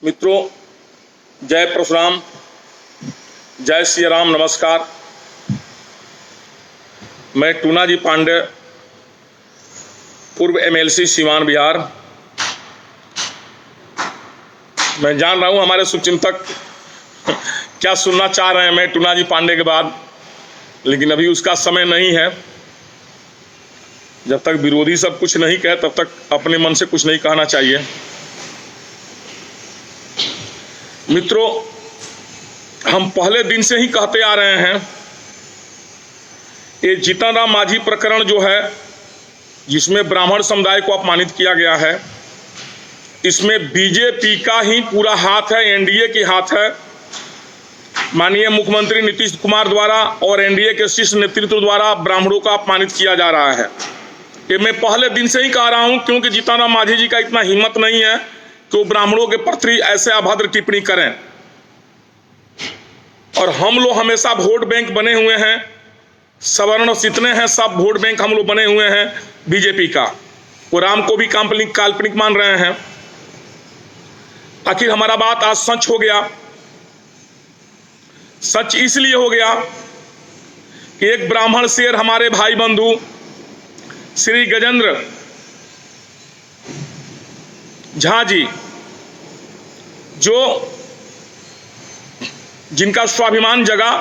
मित्रों, जय परशुराम, जय श्री राम, नमस्कार। मैं टूना जी पांडे, पूर्व एमएलसी सीवान बिहार। मैं जान रहा हूं हमारे शुभचिंतक क्या सुनना चाह रहे हैं मैं टूना जी पांडे के बाद, लेकिन अभी उसका समय नहीं है। जब तक विरोधी सब कुछ नहीं कहे तब तक अपने मन से कुछ नहीं कहना चाहिए। मित्रों, हम पहले दिन से ही कहते आ रहे हैं, ये जीतन राम मांझी प्रकरण जो है, जिसमें ब्राह्मण समुदाय को अपमानित किया गया है, इसमें बीजेपी का ही पूरा हाथ है, एनडीए के हाथ है। माननीय मुख्यमंत्री नीतीश कुमार द्वारा और एनडीए के शीर्ष नेतृत्व द्वारा ब्राह्मणों का अपमानित किया जा रहा है। ये मैं पहले दिन से ही कह रहा हूं, क्योंकि जीतन राम मांझी जी का इतना हिम्मत नहीं है कि वो ब्राह्मणों के प्रति ऐसे अभद्र टिप्पणी करें। और हम लोग हमेशा वोट बैंक बने हुए हैं, सवर्ण जितने हैं सब वोट बैंक हम लोग बने हुए हैं बीजेपी का। वो राम को भी काल्पनिक मान रहे हैं। आखिर हमारा बात आज सच हो गया। सच इसलिए हो गया कि एक ब्राह्मण शेर हमारे भाई बंधु श्री गजेंद्र झा जी, जो जिनका स्वाभिमान जगा,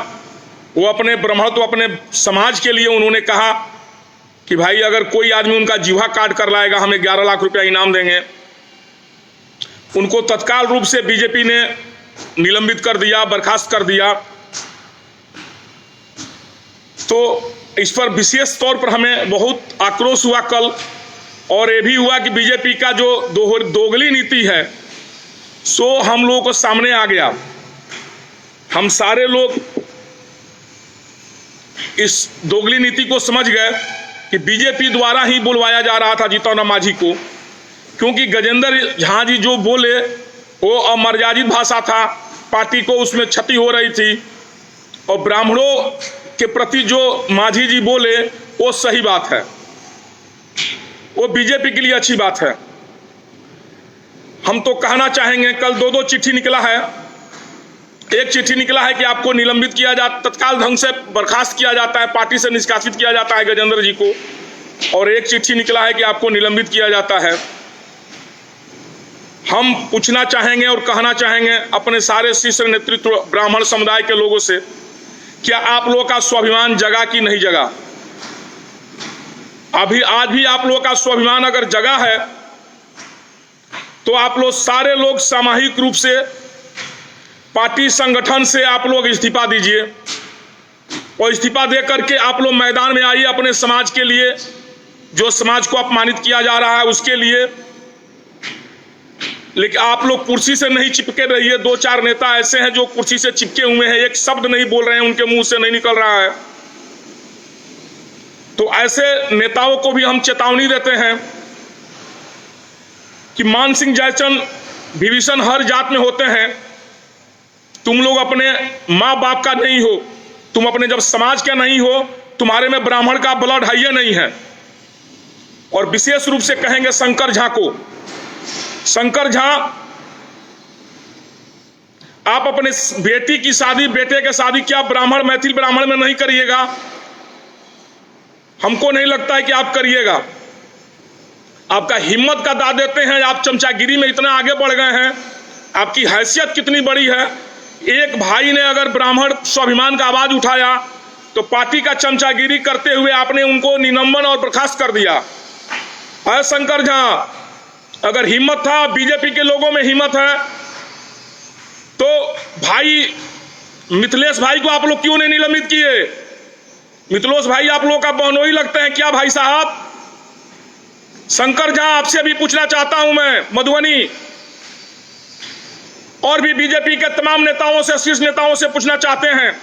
वो अपने ब्राह्मणत्व अपने समाज के लिए उन्होंने कहा कि भाई अगर कोई आदमी उनका जीवा काट कर लाएगा हमें 11 लाख रुपया इनाम देंगे। उनको तत्काल रूप से बीजेपी ने निलंबित कर दिया, बर्खास्त कर दिया। तो इस पर विशेष तौर पर हमें बहुत आक्रोश हुआ कल, और ये भी हुआ कि बीजेपी का जो दोगली नीति है सो हम लोगों को सामने आ गया। हम सारे लोग इस दोगली नीति को समझ गए कि बीजेपी द्वारा ही बुलवाया जा रहा था जीतन राम मांझी को, क्योंकि गजेंद्र झा जी जो बोले वो अमर्यादित भाषा था, पार्टी को उसमें क्षति हो रही थी। और ब्राह्मणों के प्रति जो मांझी जी बोले वो सही बात है, वो बीजेपी के लिए अच्छी बात है। हम तो कहना चाहेंगे, कल दो चिट्ठी निकला है। एक चिट्ठी निकला है कि आपको निलंबित किया जाता, तत्काल ढंग से बर्खास्त किया जाता है, पार्टी से निष्कासित किया जाता है गजेंद्र जी को, और एक चिट्ठी निकला है कि आपको निलंबित किया जाता है। हम पूछना चाहेंगे और कहना चाहेंगे अपने सारे शीर्ष नेतृत्व ब्राह्मण समुदाय के लोगों से, क्या आप लोगों का स्वाभिमान जगा कि नहीं जगा? आज भी आप लोगों का स्वाभिमान अगर जगा है तो आप लोग सारे लोग सामूहिक रूप से पार्टी संगठन से आप लोग इस्तीफा दीजिए, और इस्तीफा दे करके आप लोग मैदान में आइए अपने समाज के लिए, जो समाज को अपमानित किया जा रहा है उसके लिए। लेकिन आप लोग कुर्सी से नहीं चिपके रहिए। 2-4 नेता ऐसे हैं जो कुर्सी से चिपके हुए हैं, एक शब्द नहीं बोल रहे हैं, उनके मुंह से नहीं निकल रहा है। तो ऐसे नेताओं को भी हम चेतावनी देते हैं कि मान सिंह जयचंद विभीषण हर जात में होते हैं। तुम लोग अपने माँ बाप का नहीं हो, तुम अपने जब समाज के नहीं हो, तुम्हारे में ब्राह्मण का ब्लड है ये नहीं है। और विशेष रूप से कहेंगे शंकर झा को। शंकर झा, आप अपने बेटी की शादी, बेटे की शादी क्या ब्राह्मण मैथिल ब्राह्मण में नहीं करिएगा? हमको नहीं लगता है कि आप करिएगा। आपका हिम्मत का दाद देते हैं, आप चमचागिरी में इतना आगे बढ़ गए हैं। आपकी हैसियत कितनी बड़ी है। एक भाई ने अगर ब्राह्मण स्वाभिमान का आवाज उठाया तो पार्टी का चमचागिरी करते हुए आपने उनको निलंबन और बर्खास्त कर दिया। अरे शंकर झा, अगर हिम्मत था, बीजेपी के लोगों में हिम्मत है, तो भाई मिथिलेश भाई को आप लोग क्यों नहीं निलंबित किए? मिथिलेश भाई आप लोगों का बहनोई लगते हैं क्या भाई साहब? शंकर झा, आपसे भी पूछना चाहता हूं मैं, मधुबनी और भी बीजेपी के तमाम नेताओं से, शीर्ष नेताओं से पूछना चाहते हैं,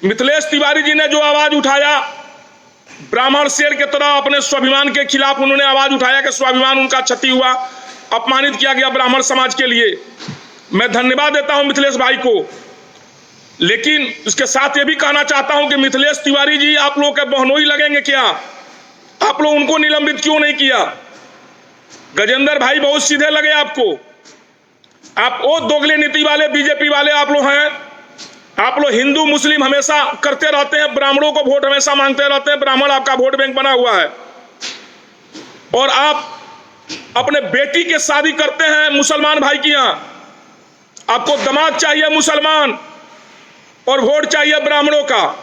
मिथिलेश तिवारी जी ने जो आवाज उठाया ब्राह्मण शेर के तरह अपने स्वाभिमान के खिलाफ, उन्होंने आवाज उठाया कि स्वाभिमान उनका क्षति हुआ, अपमानित किया गया ब्राह्मण समाज के लिए। मैं धन्यवाद देता हूं मिथिलेश भाई को, लेकिन उसके साथ ये भी कहना चाहता हूं कि मिथिलेश तिवारी जी आप लोग के बहनोई लगेंगे क्या? आप लोग उनको निलंबित क्यों नहीं किया? गजेंद्र भाई बहुत सीधे लगे आपको, आप वो दोगले नीति वाले बीजेपी वाले आप लोग हैं। आप लोग हिंदू मुस्लिम हमेशा करते रहते हैं, ब्राह्मणों को वोट हमेशा मांगते रहते हैं, ब्राह्मण आपका वोट बैंक बना हुआ है। और आप अपने बेटी के शादी करते हैं मुसलमान भाई की यहां, आपको दामाद चाहिए मुसलमान और वोट चाहिए ब्राह्मणों का।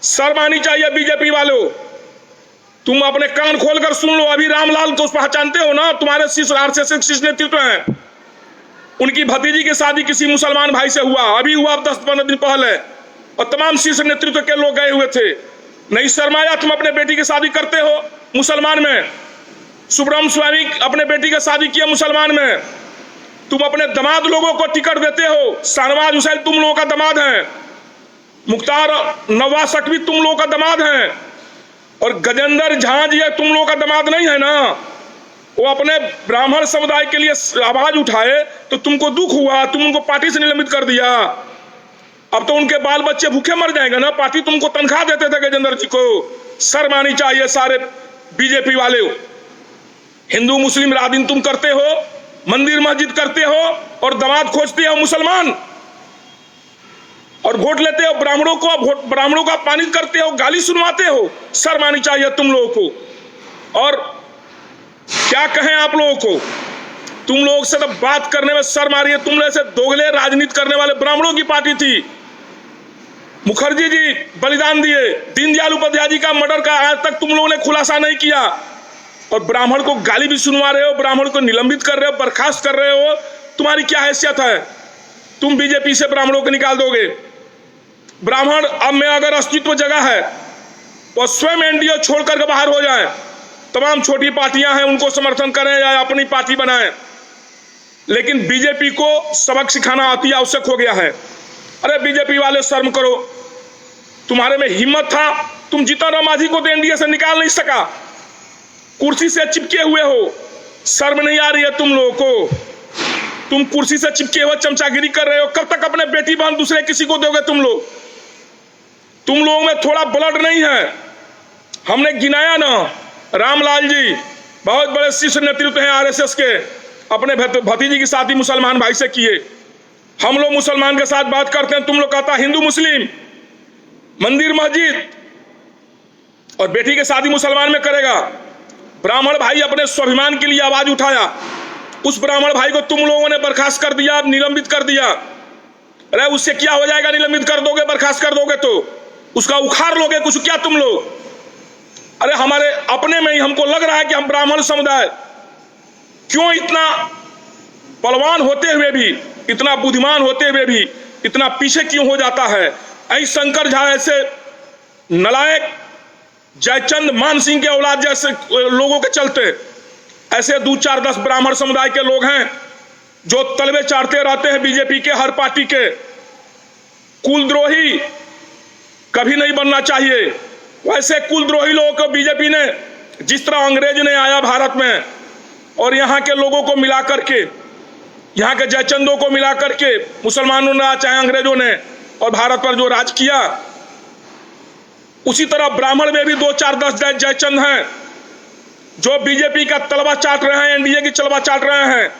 शर्म आनी चाहिए बीजेपी वालों। तुम अपने कान खोलकर सुन लो। अभी रामलाल को पहचानते हो ना, तुम्हारे शिष्य आरएसएस शिष्य नेतृत्व हैं, उनकी भतीजी की शादी किसी मुसलमान भाई से हुआ, अभी हुआ 10-15 दिन पहले, और तमाम शिष्य नेतृत्व के लोग गए हुए थे। नहीं शर्माया? तुम अपने बेटी की शादी करते हो मुसलमान में। सुब्रह्म स्वामी अपने बेटी की शादी किया मुसलमान में। तुम अपने दामाद लोगों को टिकट देते हो। शाहनवाज हुसैन तुम लोगों का दामाद है, मुख्तार नवाज शक्वी तुम लोगों का दामाद है, और गजेंद्र झा जी तुम लोगों का दामाद नहीं है ना। वो अपने ब्राह्मण समुदाय के लिए आवाज उठाए तो तुमको दुख हुआ, तुम उनको पार्टी से निलंबित कर दिया। अब तो उनके बाल बच्चे भूखे मर जाएंगे ना। पार्टी तुमको तनख्वाह देते थे गजेंद्र जी को। शर्म आनी चाहिए सारे बीजेपी वाले। हिंदू मुस्लिम राजनीति तुम करते हो, मंदिर मस्जिद करते हो, और दामाद खोजते हो मुसलमान, और वोट लेते हो ब्राह्मणों को, ब्राह्मणों का अपमानित करते हो, गाली सुनवाते हो। शर्म आनी चाहिए तुम लोगों को। और क्या कहें आप लोगों को, तुम लोग से तो बात करने में शर्म आ रही है। तुम लोग से दोगले राजनीति करने वाले ब्राह्मणों की पार्टी थी। मुखर्जी जी बलिदान दिए, दीनदयाल उपाध्याय जी का मर्डर का आज तक तुम लोगों ने खुलासा नहीं किया, और ब्राह्मण को गाली भी सुनवा रहे हो, ब्राह्मण को निलंबित कर रहे हो, बर्खास्त कर रहे हो। तुम्हारी क्या हैसियत है? तुम बीजेपी से ब्राह्मणों को निकाल दोगे। ब्राह्मण अब में अगर अस्तित्व जगह है तो स्वयं एनडीए छोड़ करके बाहर हो जाए। तमाम छोटी पार्टियां हैं, उनको समर्थन करें या अपनी पार्टी बनाएं, लेकिन बीजेपी को सबक सिखाना अति आवश्यक हो गया है। अरे बीजेपी वाले शर्म करो। तुम्हारे में हिम्मत था, तुम जीतन राम मांझी को तो एनडीए से निकाल नहीं सका, कुर्सी से चिपके हुए हो। शर्म नहीं आ रही है तुम लोगों को? तुम कुर्सी से चिपके हुए चमचागिरी कर रहे हो। कब तक अपने बेटी बहन दूसरे किसी को दोगे तुम लोग? तुम लोगों में थोड़ा ब्लड नहीं है? हमने गिनाया ना, रामलाल जी बहुत बड़े शीर्ष नेतृत्व हैं आरएसएस के, अपने भतीजी की शादी मुसलमान भाई से किए। हम लोग मुसलमान के साथ बात करते हैं, तुम लोग कहता हिंदू मुस्लिम, मंदिर मस्जिद, और बेटी की शादी मुसलमान में करेगा। ब्राह्मण भाई अपने स्वाभिमान के लिए आवाज उठाया, उस ब्राह्मण भाई को तुम लोगों ने बर्खास्त कर दिया, निलंबित कर दिया। अरे उससे क्या हो जाएगा? निलंबित कर दोगे, बर्खास्त कर दोगे तो उसका उखाड़ लोगे कुछ क्या तुम लोग? अरे हमारे अपने में ही हमको लग रहा है कि हम ब्राह्मण समुदाय क्यों इतना बलवान होते हुए भी, इतना बुद्धिमान होते हुए भी इतना पीछे क्यों हो जाता है? ऐ शंकर झा ऐसे नलायक, जयचंद मान सिंह के औलाद जैसे लोगों के चलते ऐसे 2-4-10 ब्राह्मण समुदाय के लोग हैं जो तलवे चाटते रहते हैं बीजेपी के, हर पार्टी के। कुलद्रोही कभी नहीं बनना चाहिए। वैसे कुलद्रोही लोगों को बीजेपी ने, जिस तरह अंग्रेज ने आया भारत में और यहाँ के लोगों को मिला करके, यहाँ के जयचंदों को मिला करके मुसलमानों ने चाहे अंग्रेजों ने और भारत पर जो राज किया, उसी तरह ब्राह्मण में भी 2-4-10 जयचंद हैं जो बीजेपी का तलवा चाट रहे हैं, एनडीए की तलवा चाट रहे हैं,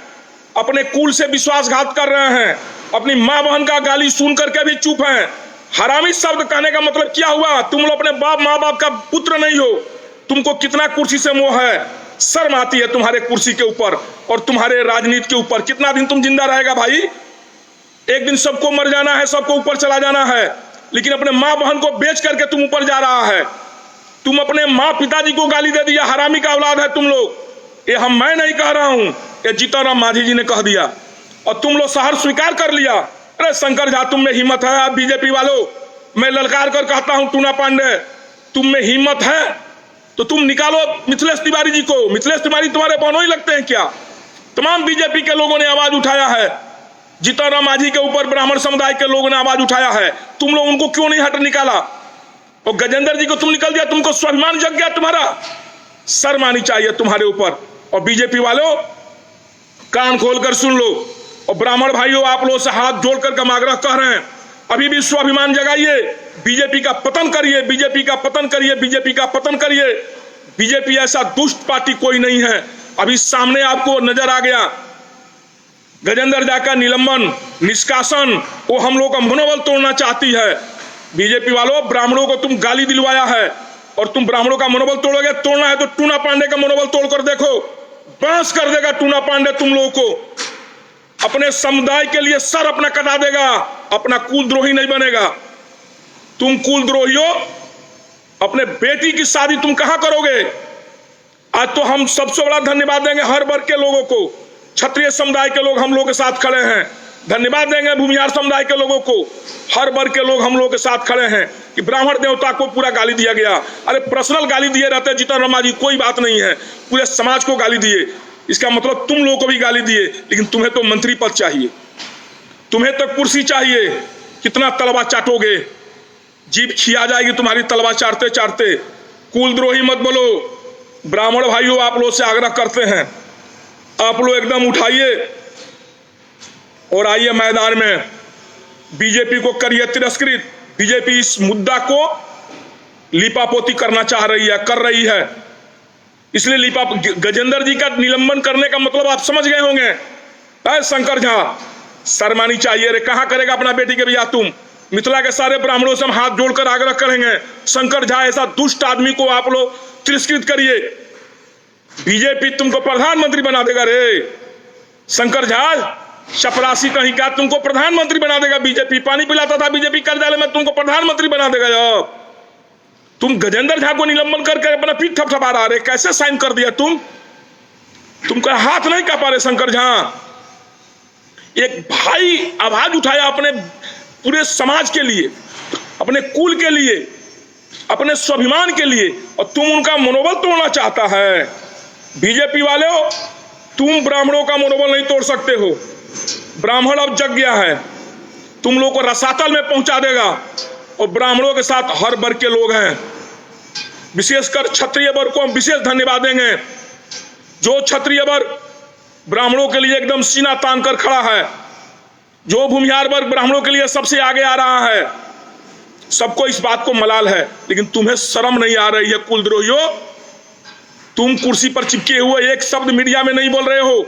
अपने कुल से विश्वासघात कर रहे हैं, अपनी मां बहन का गाली सुन करके भी चुप हैं। हरामी शब्द कहने का मतलब क्या हुआ? तुम लोग अपने माँ बाप का पुत्र नहीं हो। तुमको कितना कुर्सी से मोह है? शर्म आती है तुम्हारे कुर्सी के ऊपर और तुम्हारे राजनीति के ऊपर। कितना दिन तुम जिंदा रहेगा भाई? एक दिन सबको मर जाना है, सबको ऊपर चला जाना है, लेकिन अपने माँ बहन को बेच करके तुम ऊपर जा रहा है। तुम अपने माँ पिताजी को गाली दे दिया, हरामी का औलाद है तुम लोग। ये मैं नहीं कह रहा हूं, ये जीतन राम मांझी जी ने कह दिया और तुम लोग शहर स्वीकार कर लिया। अरे शंकर झा, तुम में हिम्मत है? आप बीजेपी वालों, मैं ललकार कर कहता हूं, टूना पांडे, तुम में हिम्मत है तो तुम निकालो मिथिलेश तिवारी जी को। मिथिलेश तिवारी तुम्हारे बहनों ही लगते हैं क्या? तमाम बीजेपी के लोगों ने आवाज उठाया है, जीतन राम मांझी के ऊपर ब्राह्मण समुदाय के लोगों ने आवाज उठाया है। तुम लोग उनको क्यों नहीं हट निकाला? और गजेंद्र जी को तुम निकल दिया, तुमको स्वाभिमान जग गया तुम्हारा। शर्म आनी चाहिए तुम्हारे ऊपर। और बीजेपी वालों, कान खोलकर सुन लो, और ब्राह्मण भाइयों, आप लोगों से हाथ जोड़कर हम आग्रह कर रहे हैं, अभी भी स्वाभिमान जगाइए, बीजेपी का पतन करिए, बीजेपी का पतन करिए, बीजेपी का पतन करिए। बीजेपी ऐसा दुष्ट पार्टी कोई नहीं है। अभी सामने आपको नजर आ गया गजेंद्र झा का निलंबन, निष्कासन, वो हम लोग का मनोबल तोड़ना चाहती है। बीजेपी वालों, ब्राह्मणों को तुम गाली दिलवाया है और तुम ब्राह्मणों का मनोबल तोड़ोगे। तोड़ना है तो टूना पांडे का मनोबल तोड़कर देखो, बांस कर देगा टूना पांडे तुम लोगों को। अपने समुदाय के लिए सर अपना कटा देगा, अपना कुलद्रोही नहीं बनेगा। तुम कुलद्रोहियों, अपने बेटी की शादी तुम कहां करोगे? आज तो हम सबसे बड़ा धन्यवाद देंगे हर वर्ग के लोगों को। क्षत्रिय समुदाय के लोग हम लोग के साथ खड़े हैं। धन्यवाद देंगे भूमिहार समुदाय के लोगों को। हर वर्ग के लोग हम लोग के साथ खड़े हैं कि ब्राह्मण देवता को पूरा गाली दिया गया। अरे पर्सनल गाली दिए रहते जीतन राम मांझी, कोई बात नहीं है, पूरे समाज को गाली दिए, इसका मतलब तुम लोगों को भी गाली दिए। लेकिन तुम्हें तो मंत्री पद चाहिए, तुम्हें तो कुर्सी चाहिए। कितना तलवा चाटोगे? जीभ खिया जाएगी तुम्हारी तलवा चाटते चाटते। कुलद्रोही मत बोलो। ब्राह्मण भाइयों, आप लोग से आग्रह करते हैं, आप लोग एकदम उठाइए और आइए मैदान में। बीजेपी को करिए तिरस्कृत। बीजेपी इस मुद्दा को लीपापोती करना चाह रही है, कर रही है। इसलिए गजेंद्र जी का निलंबन करने का मतलब आप समझ गए होंगे। शंकर झा, शर्मानी चाहिए रे। कहां करेगा अपना बेटी के ब्याह तुम? मिथिला के सारे ब्राह्मणों से हम हाथ जोड़कर आग्रह करेंगे, शंकर झा ऐसा दुष्ट आदमी को आप लोग तिरस्कृत करिए। बीजेपी तुमको प्रधानमंत्री बना देगा रे। शंकर झा, चपरासी कहीं का, तुमको प्रधानमंत्री बना देगा बीजेपी। पानी पिलाता था बीजेपी कार्यालय में, तुमको प्रधानमंत्री बना देगा। अब तुम गजेंद्र झा को निलंबन करके अपना पीठ थपथपा रहा रे। कैसे साइन कर दिया तुमका हाथ नहीं कांपा रे शंकर झा? एक भाई आवाज उठाया अपने पूरे समाज के लिए, अपने कुल के लिए, अपने स्वाभिमान के लिए, और तुम उनका मनोबल तोड़ना चाहता है। बीजेपी वाले हो, तुम ब्राह्मणों का मनोबल नहीं तोड़ सकते हो। ब्राह्मण अब जग गया है, तुम लोग को रसातल में पहुंचा देगा। और ब्राह्मणों के साथ हर वर्ग के लोग हैं, विशेषकर क्षत्रिय वर्ग को हम विशेष धन्यवाद देंगे। जो क्षत्रिय वर्ग ब्राह्मणों के लिए एकदम सीना तान कर खड़ा है, जो भूमिहार वर्ग ब्राह्मणों के लिए सबसे आगे आ रहा है, सबको इस बात को मलाल है। लेकिन तुम्हें शर्म नहीं आ रही है कुलद्रोहियों? तुम कुर्सी पर चिपके हुए एक शब्द मीडिया में नहीं बोल रहे हो।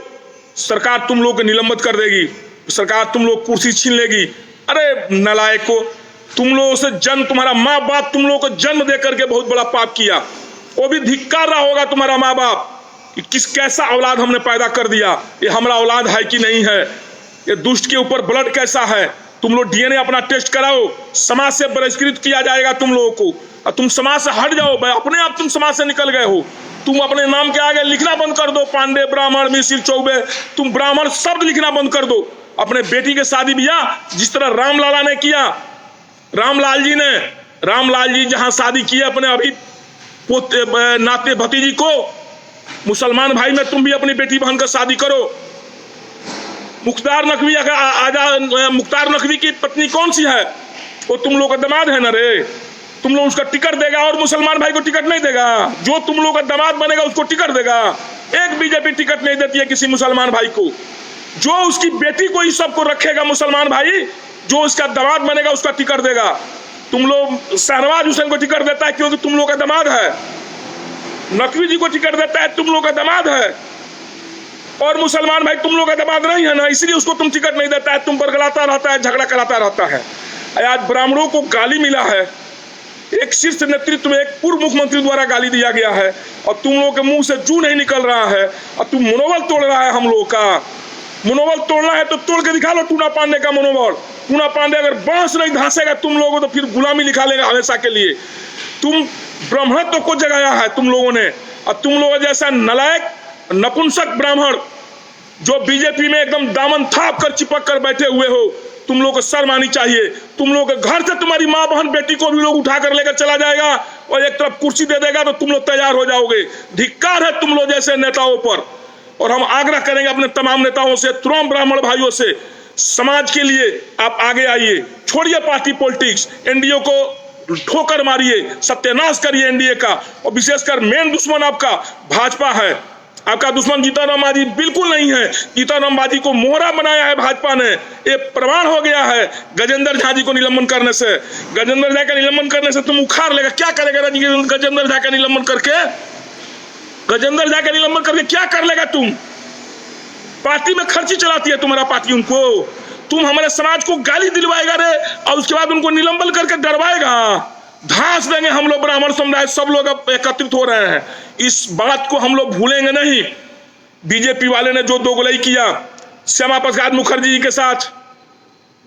सरकार तुम लोग को निलंबित कर देगी, सरकार तुम लोग कुर्सी छीन लेगी। अरे नालायकों, तुम लोगों से जन्म, तुम्हारा माँ बाप तुम लोगों को जन्म दे करके बहुत बड़ा पाप किया। वो भी धिक्कार रहा होगा तुम्हारा माँ बाप कि किस कैसा औलाद हमने पैदा कर दिया, ये हमारा औलाद है कि नहीं है, ये दुष्ट के ऊपर ब्लड कैसा है। तुम लोग डीएनए अपना टेस्ट कराओ, समाज से बहिष्कृत किया जाएगा तुम लोगों को। और तुम समाज से हट जाओ, अपने आप तुम समाज से निकल गए हो। तुम अपने नाम के आगे लिखना बंद कर दो, पांडे, ब्राह्मण, मिश्र, चौबे, तुम ब्राह्मण शब्द लिखना बंद कर दो। अपने बेटी के शादी ब्याह जिस तरह रामलाला ने किया, रामलाल जी जहां शादी किए अपने अभी पोते नाते भतीजी को, मुसलमान भाई में तुम भी अपनी बेटी बहन का शादी करो। मुख्तार नकवी की पत्नी कौन सी है? वो तुम लोग का दामाद है ना रे। तुम लोग उसका टिकट देगा और मुसलमान भाई को टिकट नहीं देगा। जो तुम लोग का दामाद बनेगा उसको टिकट देगा। एक बीजेपी टिकट नहीं देती है किसी मुसलमान भाई को। जो उसकी बेटी को इस सबको रखेगा मुसलमान भाई, जो उसका दामाद बनेगा उसका टिकट देगा। तुम लोग शहनवाज हुसैन को टिकट देता है क्योंकि तुम लोग का दामाद है। नकवी जी को टिकट देता है, तुम लोग का दामाद है। और मुसलमान भाई तुम लोग का दामाद नहीं है ना, इसलिए उसको तुम टिकट नहीं देता है। तुम बरगलाता रहता है, झगड़ा कराता रहता है। आज ब्राह्मणों को गाली मिला है, एक शीर्ष नेतृत्व में एक पूर्व मुख्यमंत्री द्वारा गाली दिया गया है, और तुम लोगों के मुंह से जू नहीं निकल रहा है, और तुम मनोबल तोड़ रहा है। हम लोगों का मनोबल तोड़ना है तो तोड़ के दिखा लो टूना पांडे का मनोबल। टूना पांडे अगर बांस नहीं धंसेगा तुम लोगों तो फिर गुलामी लिखा लेगा हमेशा के लिए। तुम ब्राह्मणत्व को जगाया है तुम लोगों ने, और तुम लोगों जैसा नलायक नपुंसक ब्राह्मण जो बीजेपी में एकदम दामन थाप कर चिपक कर बैठे हुए हो, तुम लोग को शर्म आनी चाहिए। तुम लोग के घर से तुम्हारी माँ बहन बेटी को भी लोग उठा कर लेकर चला जाएगा और एक तरफ कुर्सी दे देगा तो तुम लोग तैयार हो जाओगे। धिक्कार है तुम लोग जैसे नेताओं पर। और हम आग्रह करेंगे अपने तमाम नेताओं से, तमाम ब्राह्मण भाइयों से, समाज के लिए आप आगे आइए, छोड़िए पार्टी पॉलिटिक्स, एनडीए को ठोकर मारिए, सत्यानाश करिए एनडीए का। और विशेषकर मेन दुश्मन आपका भाजपा है, आपका दुश्मन जीतन राम मांझी बिल्कुल नहीं है। जीतन राम मांझी को मोहरा बनाया है भाजपा ने, ये प्रमाण हो गया है गजेंद्र झा जी को निलंबन करने से। गजेंद्र झा का निलंबन करने से तुम उखाड़ लेगा, क्या करेगा गजेंद्र झा का निलंबन करके? गजेंद्र झा का निलंबन करके क्या कर लेगा तुम? पार्टी में खर्ची चलाती है तुम्हारा पार्टी उनको। तुम हमारे समाज को गाली दिलवाएगा रे और उसके बाद उनको निलंबन करके डरवाएगा। धांस देंगे हम लोग, ब्राह्मण समुदाय सब लोग अब एकत्रित हो रहे हैं। इस बात को हम लोग भूलेंगे नहीं। बीजेपी वाले ने जो दोगलई किया श्यामा प्रसाद मुखर्जी जी के साथ,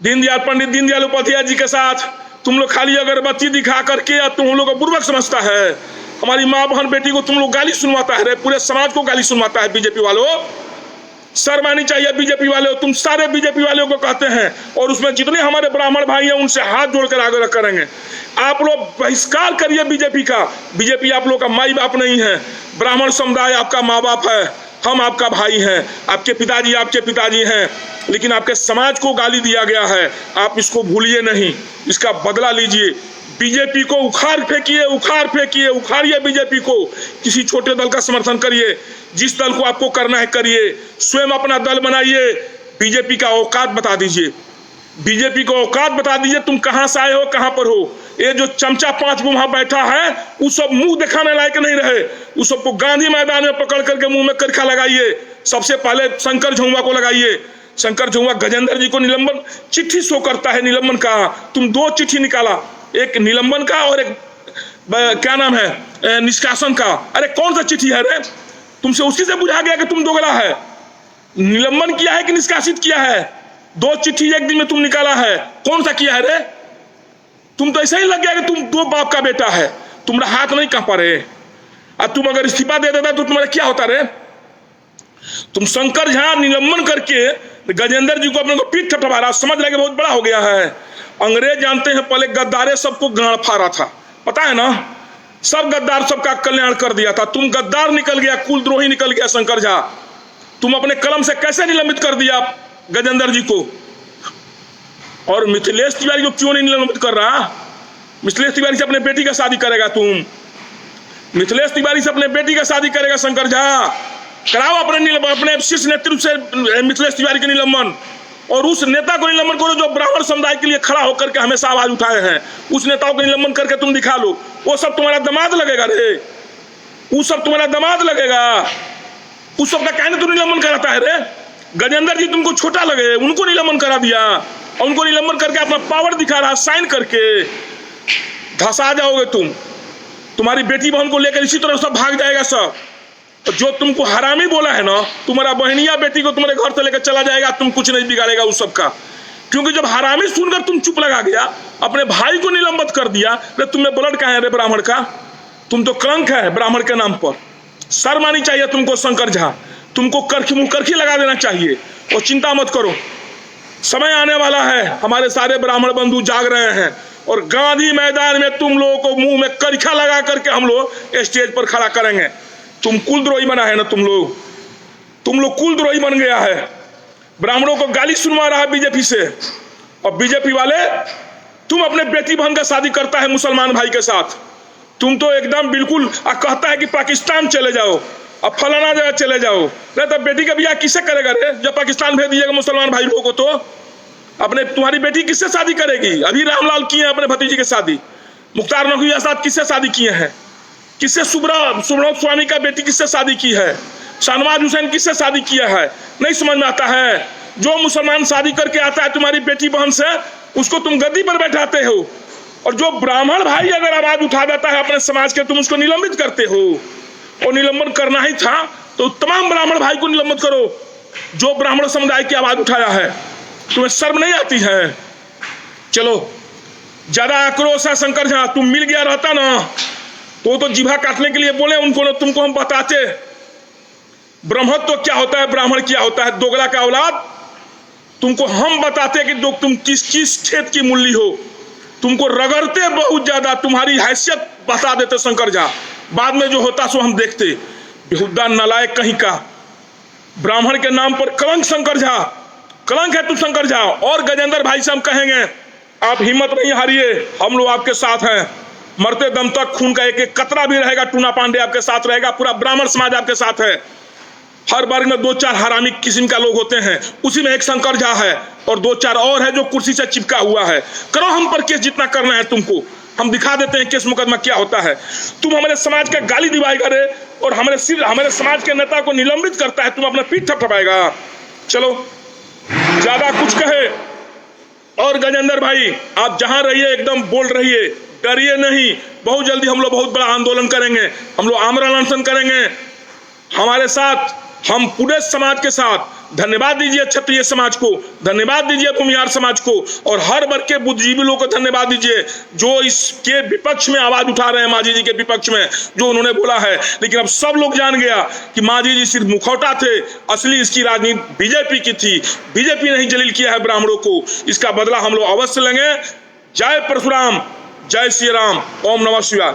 पंडित दीनदयाल उपाध्याय जी के साथ, तुम लोग खाली अगरबत्ती दिखा करके तुम लोग को बुर्बक समझता है। हमारी माँ बहन बेटी को तुम लोग गाली सुनवाता है रे, पूरे समाज को गाली सुनवाता है। बीजेपी वालों, शर्म आनी चाहिए बीजेपी वाले। तुम सारे बीजेपी वालों को कहते हैं और उसमें जितने हमारे ब्राह्मण भाई हैं उनसे हाथ जोड़कर आगे करेंगे। आप लोग बहिष्कार करिए बीजेपी का। बीजेपी आप लोग का माई बाप नहीं है। ब्राह्मण समुदाय आपका माँ बाप है, हम आपका भाई हैं, आपके पिताजी हैं, लेकिन आपके समाज को गाली दिया गया है। आप इसको भूलिए नहीं, इसका बदला लीजिए। बीजेपी को उखाड़िए बीजेपी को। किसी छोटे दल का समर्थन करिए, जिस दल को आपको करना है करिए, स्वयं अपना दल बनाइए। बीजेपी का औकात बता दीजिए, बीजेपी को औकात बता दीजिए, तुम कहां से आए हो, कहां पर हो। ये जो चमचा 5 वहां बैठा है वो सब मुंह दिखाने लायक नहीं रहे। उस सबको गांधी मैदान में पकड़ करके मुंह में करखा लगाइए। सबसे पहले शंकर झुंगवा को लगाइए। शंकर झुंगवा गजेंद्र जी को निलंबन चिट्ठी शो करता है, निलंबन का। तुम 2 चिट्ठी निकाला, एक निलंबन का और एक क्या नाम है निष्कासन का। अरे कौन सा चिट्ठी है रे? तुमसे उसी से बुझा गया कि तुम दोगला है। निलंबन किया है कि निष्कासित किया है? 2 चिट्ठी एक दिन में तुम निकाला है, कौन सा किया है रे? तुम तो ऐसा ही लग गया कि तुम 2 बाप का बेटा है। तुम्हारा हाथ नहीं कांपा रे। और तुम अगर इस्तीफा दे देता तो तुम्हारा क्या होता रे? तुम शंकर झा निलंबन करके गजेंद्र जी को अपने को पीठ थपथपा रहा, समझ लगे बहुत बड़ा हो गया है। अंग्रेज जानते हैं पहले गद्दारे सबको गाड़ फाड़ा था, पता है ना? सब गद्दार सबका कल्याण कर दिया था। तुम गद्दार निकल गया, कुलद्रोही निकल गया शंकर झा। तुम अपने कलम से कैसे निलंबित कर दिया गजेंद्र जी को? और मिथिलेश तिवारी को क्यों नहीं निलंबित कर रहा? मिथिलेश तिवारी से अपने बेटी का शादी करेगा तुम? मिथिलेश तिवारी से अपने बेटी का शादी करेगा शंकर झा? कराओ अपने शीर्ष नेतृत्व से मिथिलेश तिवारी के निलंबन, और उस नेता को निलंबन करो जो ब्राह्मण समुदाय के लिए खड़ा होकर के हमेशा आवाज उठाए हैं। उस नेताओं को निलंबन करके तुम दिखा लो। वो सब तुम्हारा दामाद लगेगा रे, वो सब तुम्हारा दामाद लगेगा। उस सब का कहने तुम निलंबन कराता है रे? गजेंद्र जी तुमको छोटा लगे, उनको निलंबन करा दिया, और उनको निलंबन करके अपना पावर दिखा रहा, साइन करके। धसा जाओगे तुम। तुम्हारी बेटी बहन को लेकर इसी तरह सब भाग जाएगा सब। जो तुमको हरामी बोला है ना, तुम्हारा बहनिया बेटी को तुम्हारे घर से लेकर चला जाएगा, तुम कुछ नहीं बिगाड़ेगा उस सब का। क्योंकि जब हरामी सुनकर तुम चुप लगा गया, अपने भाई को निलंबित कर दिया, तो तुम्हें ब्लड कहाँ है रे ब्राह्मण का? तुम तो कलंक है ब्राह्मण के नाम पर। शर्म आनी चाहिए तुमको शंकर झा। तुमको करखी लगा देना चाहिए। और चिंता मत करो, समय आने वाला है, हमारे सारे ब्राह्मण बंधु जाग रहे हैं, और गांधी मैदान में तुम लोगों को मुंह में करखा लगा करके हम लोग स्टेज पर खड़ा करेंगे। तुम कुलद्रोही बना है ना, तुम लोग कुलद्रोही बन गया है। ब्राह्मणों को गाली सुनवा रहा है बीजेपी से, और बीजेपी वाले तुम अपने बेटी बहन का शादी करता है मुसलमान भाई के साथ। तुम तो एकदम बिल्कुल कहता है कि पाकिस्तान चले जाओ, अब फलाना जगह चले जाओ। नहीं तो बेटी का ब्याह किससे करेगा रे? जब पाकिस्तान भेज दीजिएगा मुसलमान भाई लोगों को, तो अपने तुम्हारी बेटी किससे शादी करेगी? अभी रामलाल किए हैं अपने भतीजी के शादी, मुख्तार नकवी आजाद किससे शादी किए हैं? किससे सुब्रत स्वामी का बेटी किससे शादी की है? शाहनवाज हुसैन किससे शादी किया है? नहीं समझ में आता है। जो मुसलमान शादी करके आता है तुम्हारी बेटी बहन से, उसको तुम गद्दी पर बैठाते हो, और जो ब्राह्मण भाई अगर आवाज उठा देता है अपने समाज के, तुम उसको निलंबित करते हो। और निलंबन करना ही था तो तमाम ब्राह्मण भाई को निलंबित करो जो ब्राह्मण समुदाय की आवाज उठाया है। तुम्हें शर्म नहीं आती है? चलो, ज्यादा आक्रोश है शंकर झा। तुम मिल गया रहता ना तो जिभा काटने के लिए बोले उनको ना, तुमको हम बताते ब्रह्मत्व क्या होता है, ब्राह्मण क्या होता है, दोगला का औलाद। तुमको हम बताते कि तुम किस खेत की मूल्य हो। तुमको रगड़ते बहुत ज्यादा, तुम्हारी हैसियत बता देते शंकर झा। बाद में जो होता सो हम देखते। बेहुदा नालायक कहीं का, ब्राह्मण के नाम पर कलंक शंकर झा, कलंक है तू शंकर झा। और गजेंद्र भाई से हम कहेंगे, आप हिम्मत नहीं हारिए, हम लोग आपके साथ हैं। मरते दम तक खून का एक एक कतरा भी रहेगा, टूना पांडे आपके साथ रहेगा, पूरा ब्राह्मण समाज आपके साथ है। हर वर्ग में 2-4 हरामी किस्म का लोग होते हैं, उसी में एक शंकर झा है, और 2-4 और है जो कुर्सी से चिपका हुआ है। करो हम पर केस जितना करना है तुमको, हम दिखा देते हैं केस मुकदमा क्या होता है। तुम हमारे समाज का गाली दिवाएगा रे, और हमारे समाज के नेता को निलंबित करता है, तुम अपना पीठ थपथपाएगा। चलो ज्यादा कुछ कहे और गजेंद्र भाई आप जहां रहिए एकदम बोल रहिए, डरिए नहीं। बहुत जल्दी हम लोग बहुत बड़ा आंदोलन करेंगे, हम लोग आमरण अनशन करेंगे। हमारे साथ, हम पूरे समाज के साथ, धन्यवाद दीजिए क्षत्रिय समाज को, धन्यवाद दीजिए भूमिहार समाज को, और हर वर्ग के बुद्धिजीवी लोगों को धन्यवाद दीजिए जो इसके विपक्ष में आवाज उठा रहे हैं, मांझी जी के विपक्ष में जो उन्होंने बोला है। लेकिन अब सब लोग जान गया कि मांझी जी सिर्फ मुखौटा थे, असली इसकी राजनीति बीजेपी की थी। बीजेपी ने ही जलील किया है ब्राह्मणों को, इसका बदला हम लोग अवश्य लेंगे। जय परशुराम, जय श्री राम, ओम नमः शिवाय।